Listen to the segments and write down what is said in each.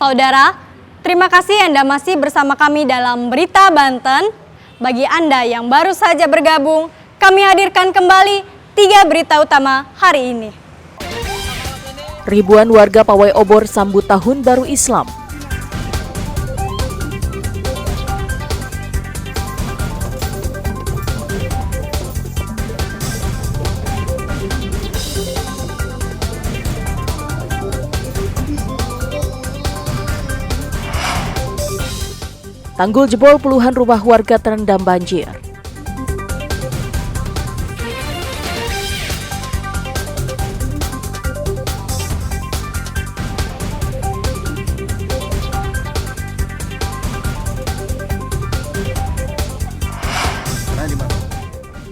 Saudara, terima kasih Anda masih bersama kami dalam Berita Banten. Bagi Anda yang baru saja bergabung, kami hadirkan kembali 3 berita utama hari ini. Ribuan warga pawai obor sambut Tahun Baru Islam. Tanggul jebol, puluhan rumah warga terendam banjir.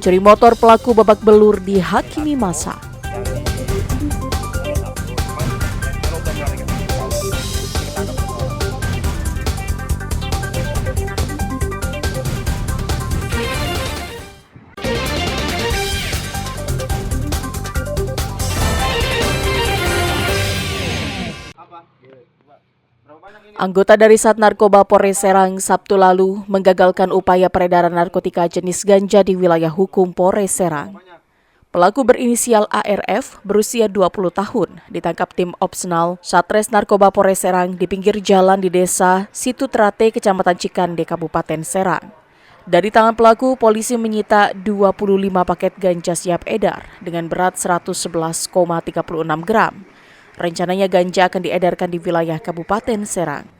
Curi motor pelaku babak belur dihakimi massa. Anggota dari Sat Narkoba Polres Serang Sabtu lalu menggagalkan upaya peredaran narkotika jenis ganja di wilayah hukum Polres Serang. Pelaku berinisial ARF berusia 20 tahun ditangkap tim opsional Satres Narkoba Polres Serang di pinggir jalan di desa Situ Terate, Kecamatan Cikande, Kabupaten Serang. Dari tangan pelaku, polisi menyita 25 paket ganja siap edar dengan berat 111,36 gram. Rencananya ganja akan diedarkan di wilayah Kabupaten Serang.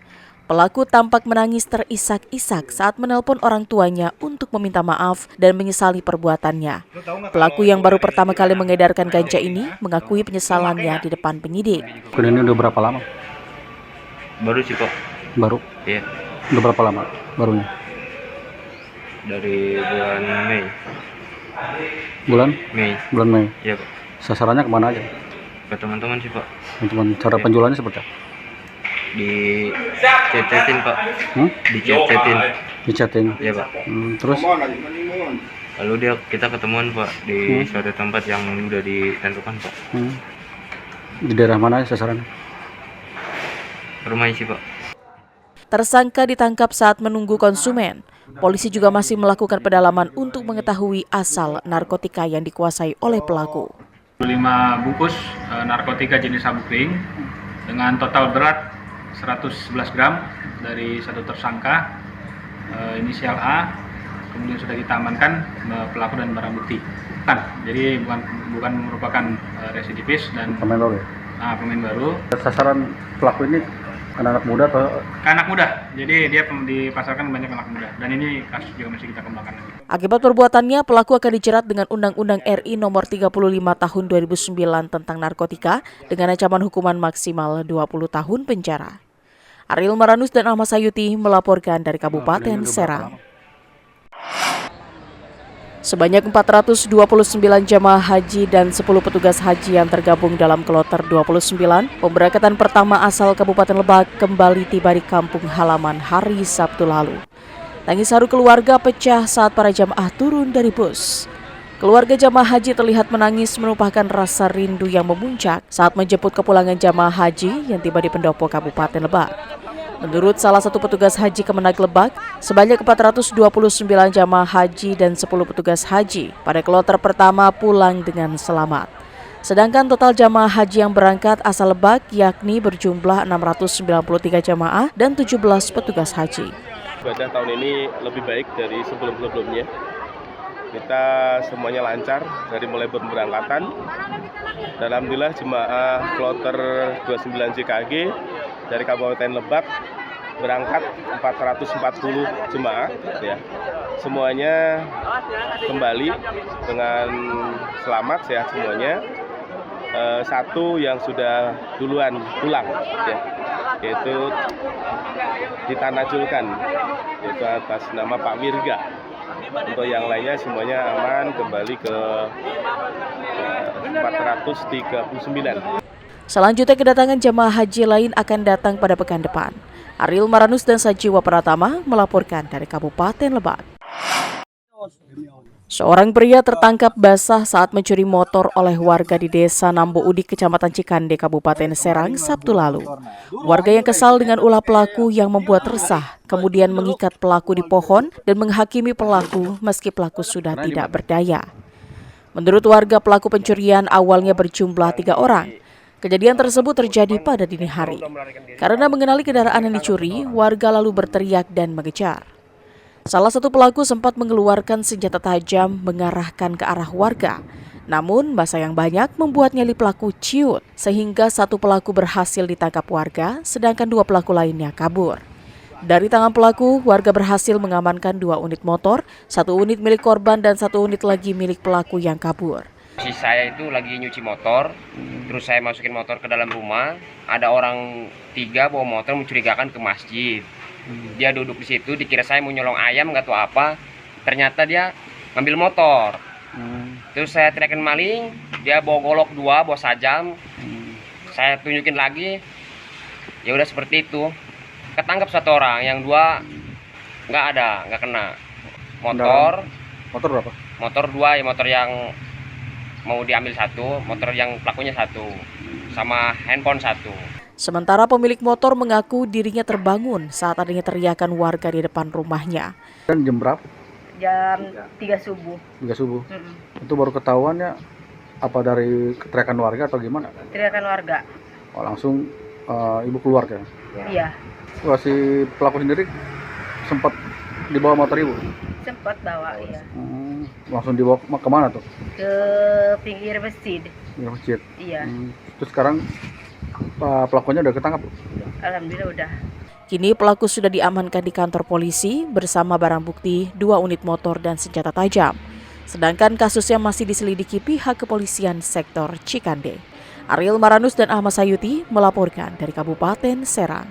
Pelaku tampak menangis terisak-isak saat menelpon orang tuanya untuk meminta maaf dan menyesali perbuatannya. Pelaku yang baru pertama kali mengedarkan ganja ini mengakui penyesalannya di depan penyidik. Ini udah berapa lama? Baru sih Pak. Baru? Iya. Udah berapa lama barunya? Dari bulan Mei. Bulan? Mei. Bulan Mei. Iya Pak. Sasarannya kemana aja? Ke teman-teman sih Pak. Teman-teman, cara penjualannya seperti apa? Di chat-chatin Pak. Di chat-chatin. Di chatting? Iya Pak. Terus? Lalu kita ketemuan Pak di suatu tempat yang udah ditentukan Pak. Di daerah mana sasarannya? Rumah isi Pak. Tersangka ditangkap saat menunggu konsumen. Polisi juga masih melakukan pendalaman untuk mengetahui asal narkotika yang dikuasai oleh pelaku. 5 bungkus narkotika jenis sabu kering dengan total berat 111 gram dari satu tersangka inisial A, kemudian sudah kita amankan pelaku dan barang bukti. Jadi bukan merupakan residivis dan pemain baru. Pemain baru. Sasaran pelaku ini anak-anak muda atau? Anak muda. Jadi dia dipasarkan banyak anak muda dan ini kasus juga masih kita kembangkan lagi. Akibat perbuatannya, pelaku akan dijerat dengan Undang-Undang RI Nomor 35 Tahun 2009 tentang narkotika dengan ancaman hukuman maksimal 20 tahun penjara. Ariel Maranus dan Ahmad Sayuti melaporkan dari Kabupaten Serang. Sebanyak 429 jamaah haji dan 10 petugas haji yang tergabung dalam kloter 29 pemberangkatan pertama asal Kabupaten Lebak kembali tiba di kampung halaman hari Sabtu lalu. Tangis haru keluarga pecah saat para jamaah turun dari bus. Keluarga jamaah haji terlihat menangis menumpahkan rasa rindu yang memuncak saat menjemput kepulangan jamaah haji yang tiba di pendopo Kabupaten Lebak. Menurut salah satu petugas haji Kemenag Lebak, sebanyak 429 jamaah haji dan 10 petugas haji pada kloter pertama pulang dengan selamat. Sedangkan total jamaah haji yang berangkat asal Lebak yakni berjumlah 693 jamaah dan 17 petugas haji. Ibadah tahun ini lebih baik dari sebelum-sebelumnya. Kita semuanya lancar dari mulai pemberangkatan. Dan alhamdulillah jemaah kloter 29 JKG dari Kabupaten Lebak berangkat 440 jemaah ya. Semuanya kembali dengan selamat, sehat semuanya. Satu yang sudah duluan pulang ya, yaitu ditanajulkan, yaitu atas nama Pak Mirga. Untuk yang lainnya semuanya aman kembali ke 439. Selanjutnya kedatangan jamaah haji lain akan datang pada pekan depan. Ariel Maranus dan Sajiwa Pratama melaporkan dari Kabupaten Lebak. Seorang pria tertangkap basah saat mencuri motor oleh warga di Desa Nambo Udik, Kecamatan Cikande, Kabupaten Serang, Sabtu lalu. Warga yang kesal dengan ulah pelaku yang membuat resah, kemudian mengikat pelaku di pohon dan menghakimi pelaku meski pelaku sudah tidak berdaya. Menurut warga, pelaku pencurian awalnya berjumlah 3 orang. Kejadian tersebut terjadi pada dini hari. Karena mengenali kendaraan yang dicuri, warga lalu berteriak dan mengejar. Salah satu pelaku sempat mengeluarkan senjata tajam mengarahkan ke arah warga. Namun, massa yang banyak membuat nyali pelaku ciut, sehingga satu pelaku berhasil ditangkap warga, sedangkan 2 pelaku lainnya kabur. Dari tangan pelaku, warga berhasil mengamankan 2 unit motor, 1 unit milik korban dan 1 unit lagi milik pelaku yang kabur. Si saya itu lagi nyuci motor, terus saya masukin motor ke dalam rumah. Ada orang 3 bawa motor mencurigakan ke masjid. Dia duduk di situ, dikira saya mau nyolong ayam nggak tahu apa. Ternyata dia ngambil motor. Terus saya teriakin maling, dia bawa golok 2, bawa sajam. Saya tunjukin lagi, ya udah seperti itu. Ketangkap 1 orang, yang 2 nggak ada, nggak kena. Motor berapa? Motor 2, ya motor yang mau diambil 1, motor yang pelakunya 1, sama handphone 1. Sementara pemilik motor mengaku dirinya terbangun saat adanya teriakan warga di depan rumahnya. Dan jam berapa? Jam 3 subuh. 3 subuh. Itu baru ketahuannya apa dari teriakan warga atau gimana? Teriakan warga. Oh, langsung ibu keluar kan? Iya, Wah, si pelaku sendiri sempat dibawa motor ibu? sempat bawa, iya. Langsung dibawa kemana tuh? Ke pinggir masjid. Ke masjid. Iya, Terus sekarang pelakunya udah ketangkap? alhamdulillah udah. Kini pelaku sudah diamankan di kantor polisi bersama barang bukti 2 unit motor dan senjata tajam. Sedangkan kasusnya masih diselidiki pihak kepolisian sektor Cikande. Ariel Maranus dan Ahmad Sayuti melaporkan dari Kabupaten Serang.